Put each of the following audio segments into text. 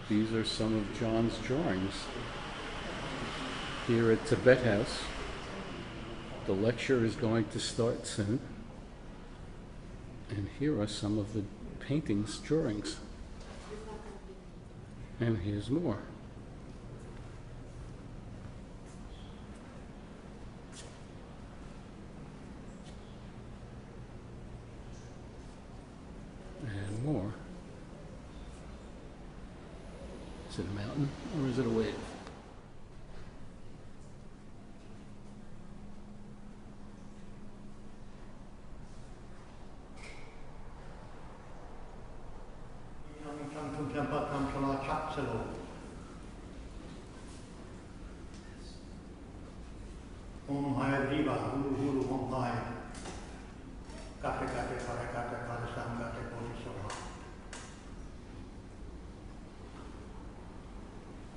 These are some of John's drawings here at Tibet House. The lecture is going to start soon. And here are some of the paintings, drawings. And here's more. And more. Is it a mountain or is it a wave?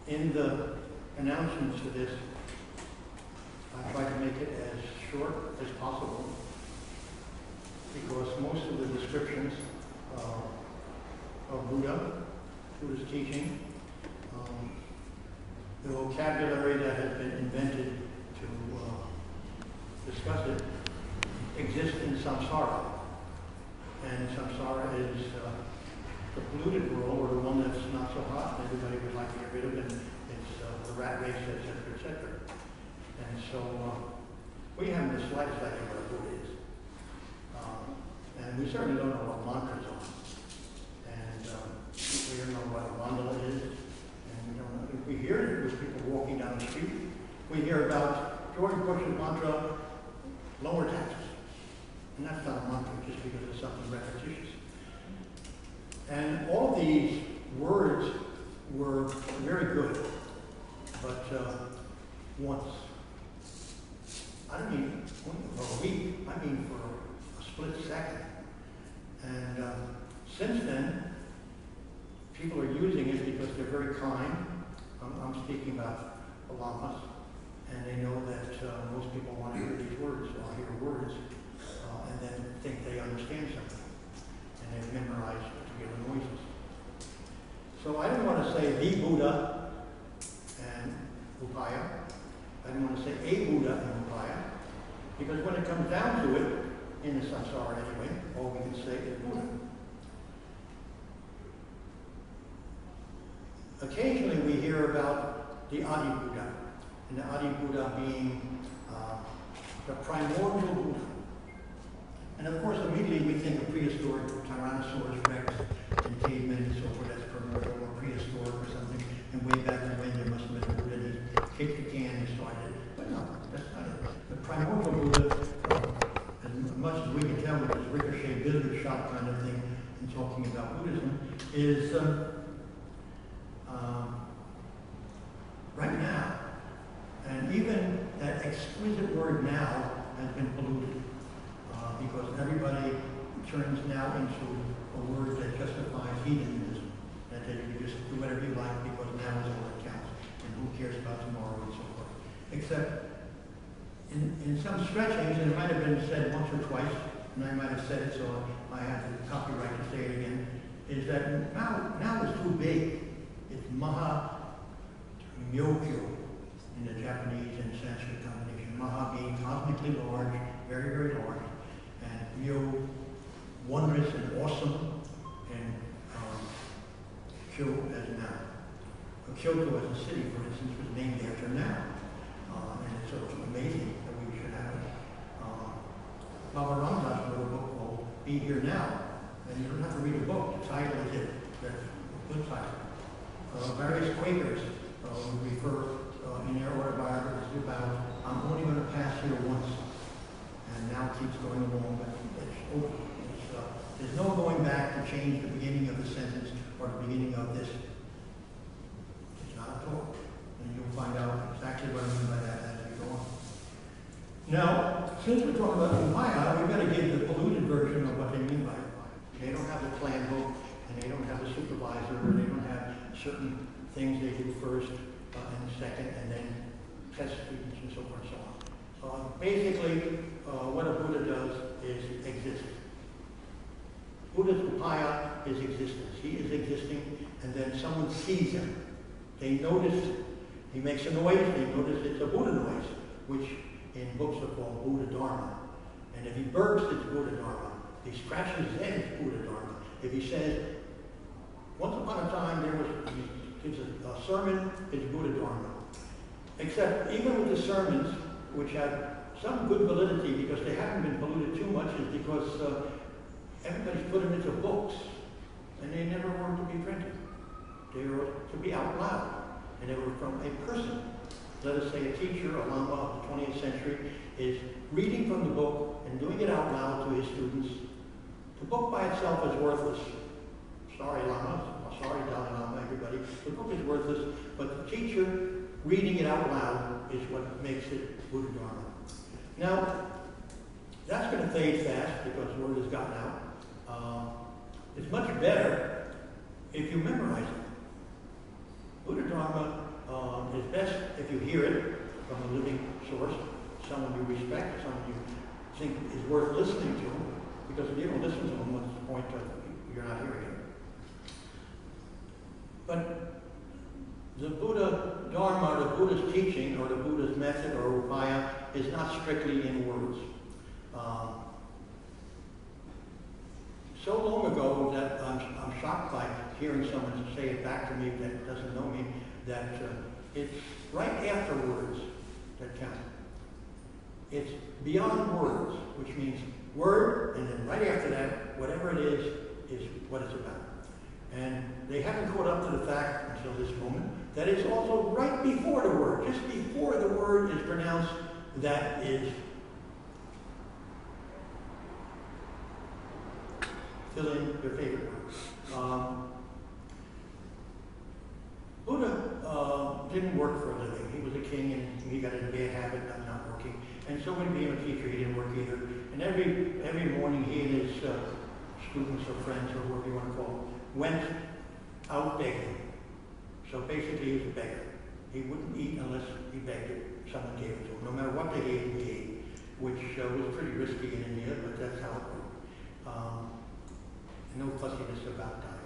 In the announcements to this, I try to make it as short as possible because most of the descriptions of Buddha's teaching, the vocabulary that has been invented to discuss it exists in samsara. And samsara is the polluted world, or the one that's not so hot, and everybody would like to get rid of it. It's the rat race, etc., etc. And so we haven't the slightest idea what a Buddha is. And we certainly don't know what mantras are. And we don't know what a mandala is. And we don't know. If we hear it with people walking down the street, we hear about George Bush's mantra, lower taxes. And that's not a mantra just because it's something repetitious. And all these words were very good, but once. I don't mean for a week, I mean for a split second. And since then, people are using it because they're very kind. I'm speaking about the lamas, and they know that most people want to hear these words, so I'll hear words, and then think they understand something. And they've memorized particular noises. So I didn't want to say the Buddha and Upaya. I didn't want to say a Buddha and Upaya, because when it comes down to it, in the samsara anyway, all we can say is Buddha. Occasionally we hear about the Adi Buddha, and the Adi Buddha being the primordial Buddha. And of course, immediately we think of prehistoric Tyrannosaurus Rex and cavemen and so forth as primordial or prehistoric or something. And way back when there must have been a Buddha that kicked the can and started. But no, that's not it. The primordial Buddha, as much as we can tell with this ricochet business shot kind of thing in talking about Buddhism, is right now. And even that exquisite word now has been polluted. Because everybody turns now into a word that justifies hedonism, that you just do whatever you like because now is all that counts, and who cares about tomorrow and so forth. Except in some stretchings, and it might have been said once or twice, and I might have said it, so I have the copyright to say it again, is that now is too big. It's Maha Myokyo in the Japanese and Sanskrit combination. Maha being cosmically large, very, very large. And Myo, wondrous and awesome, and Kyo as now. Kyoto as a city, for instance, was named after now. And it's sort of amazing that we should have it. Baba Ramdas wrote a book called Be Here Now. And you don't have to read a book, the title is it. That's a good title. Various Quakers refer in their autobiographies about, I'm only going to pass here once. And now it keeps going along, but it's over. There's no going back to change the beginning of the sentence or the beginning of this. It's not at all. And you'll find out exactly what I mean by that as we go on. Now, since we're talking about Upaya, we've got to give the polluted version of what they mean by Upaya. They don't have the plan book, and they don't have the supervisor, or they don't have certain things they do first and second, and then test students and so forth and so on. Basically, what a Buddha does is exist. Buddha's upaya is existence. He is existing, and then someone sees him. They notice he makes a noise, they notice it's a Buddha noise, which in books are called Buddha Dharma. And if he burps, it's Buddha Dharma. If he scratches his head, it's Buddha Dharma. If he says, once upon a time there was, he gives a sermon, it's Buddha Dharma. Except even with the sermons, which have some good validity because they haven't been polluted too much, is because everybody's put them into books, and they never were to be printed. They were to be out loud, and they were from a person. Let us say a teacher, a Lama of the 20th century, is reading from the book and doing it out loud to his students. The book by itself is worthless. Sorry, Lamas. Sorry, Dalai Lama, everybody. The book is worthless, but the teacher reading it out loud is what makes it Buddha Dharma. Now, that's going to fade fast because word has gotten out. It's much better if you memorize it. Buddha Dharma is best if you hear it from a living source, someone you respect, someone you think is worth listening to, because if you don't listen to them, what's the point of you're not hearing it? But the Buddha Dharma, the Buddha's teaching, or the Buddha's method, or upaya, is not strictly in words. So long ago that I'm shocked by hearing someone say it back to me that doesn't know me, that it's right after words that count. It's beyond words, which means word, and then right after that, whatever it is what it's about. And they haven't caught up to the fact until this moment that it's also right before the word, just before the word is pronounced, that is fill in your favorite word. Buddha didn't work for a living. He was a king and he got in a bad habit of not working. And so when he became a teacher, he didn't work either. And every morning he and his students or friends or whatever you want to call them, went out begging. So basically he was a beggar. He wouldn't eat unless he begged it. Someone gave it to him. No matter what they gave him, he ate, which was pretty risky in India, but that's how it worked. No fussiness about diet.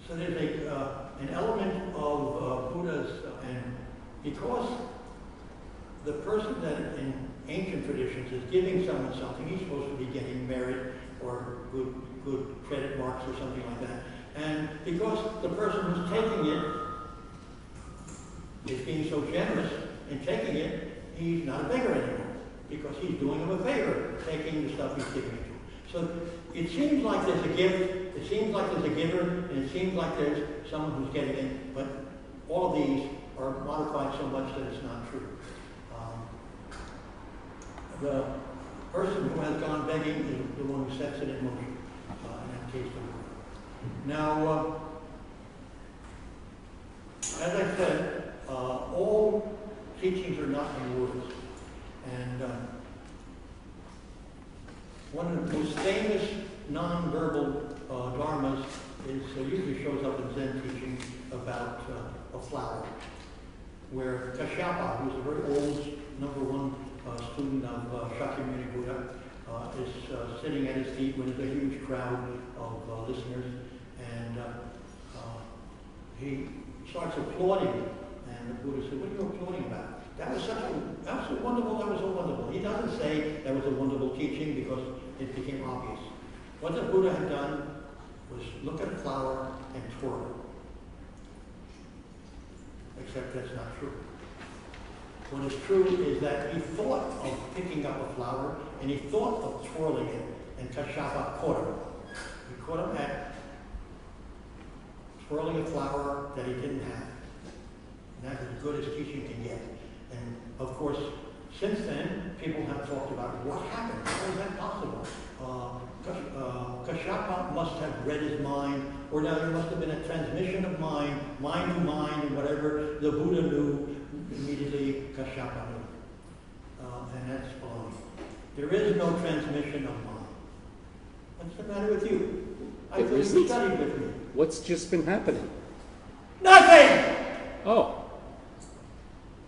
So there's an element of Buddha's, and because the person that in ancient traditions is giving someone something, he's supposed to be getting merit or good credit marks or something like that. And because the person who's taking it is being so generous in taking it, he's not a beggar anymore, because he's doing him a favor, taking the stuff he's giving it to him. So it seems like there's a gift, it seems like there's a giver, and it seems like there's someone who's getting it, but all of these are modified so much that it's not true. The person who has gone begging is the one who sets it in motion, in that case. Now, as I said, all teachings are not in words. And one of the most famous non-verbal dharmas is usually shows up in Zen teaching about a flower, where Kashyapa, who's a very old #1 student of Shakyamuni Buddha, is sitting at his feet when there's a huge crowd of listeners, and he starts applauding, and the Buddha said, "What are you applauding about? That was so wonderful. He doesn't say that was a wonderful teaching because it became obvious. What the Buddha had done was look at a flower and twirl it. Except that's not true. What is true is that he thought of picking up a flower and he thought of twirling it, and Kashyapa caught him. He caught him at twirling a flower that he didn't have. And that's as good as teaching can get. And of course, since then, people have talked about what happened. How is that possible? Kashyapa must have read his mind, or now there must have been a transmission of mind to mind, and whatever the Buddha knew, immediately Kashyapa knew. And that's baloney. There is no transmission of mind. What's the matter with you? I thought you studied with me. What's just been happening? Nothing! Oh.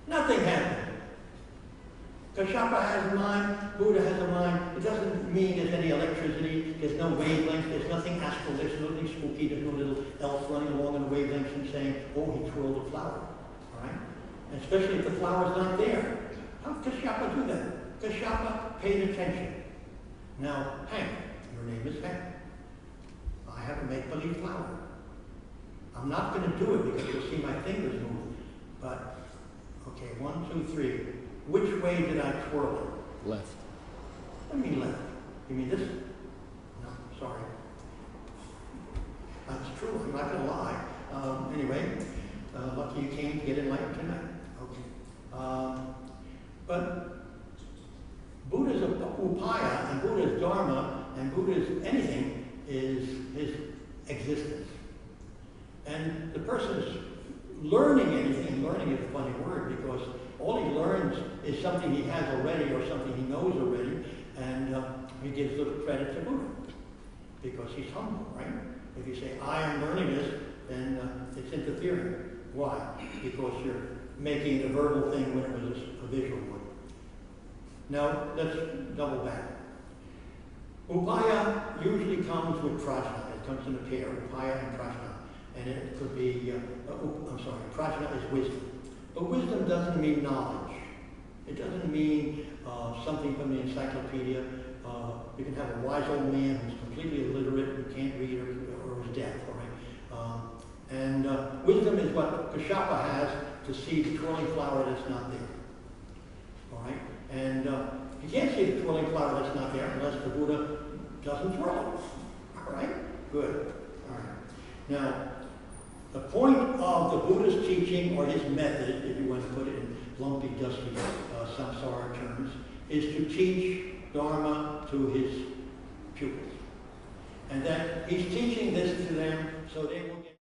Nothing happened. Kashyapa has a mind, Buddha has a mind. It doesn't mean there's any electricity, there's no wavelength, there's nothing astral, there's nothing spooky, there's no little elf running along in the wavelengths and saying, oh, he twirled a flower. All right? And especially if the flower's not there. How did Kashyapa do that? Kashyapa paid attention. Now, Hank, your name is Hank. I have a make-believe flower. I'm not going to do it because you'll see my fingers move. But, okay, 1, 2, 3. Which way did I twirl it? Left. What do you mean left? You mean this? No, sorry. That's true, I'm not going to lie. Anyway, lucky you came to get enlightened tonight. Okay. But Buddha's upaya and Buddha's dharma and Buddha's anything is his existence. And the person is learning anything. Learning is a funny word because all he learns is something he has already or something he knows already, and he gives the credit to Buddha because he's humble, right? If you say, I am learning this, then it's interfering. Why? Because you're making a verbal thing when it was a visual one. Now, let's double back. Upaya usually comes with prajna. It comes in a pair, upaya and prajna. And it could be, prajna is wisdom. But wisdom doesn't mean knowledge. It doesn't mean something from the encyclopedia. You can have a wise old man who's completely illiterate and can't read or is deaf, all right? Wisdom is what Kashyapa has to see the twirling flower that's not there. All right? And you can't see the twirling flower that's not there unless the Buddha doesn't twirl it. All right? Good. All right. Now, the point of the Buddha's teaching, or his method, if you want to put it in lumpy, dusty samsara terms, is to teach Dharma to his pupils. And that he's teaching this to them so they will get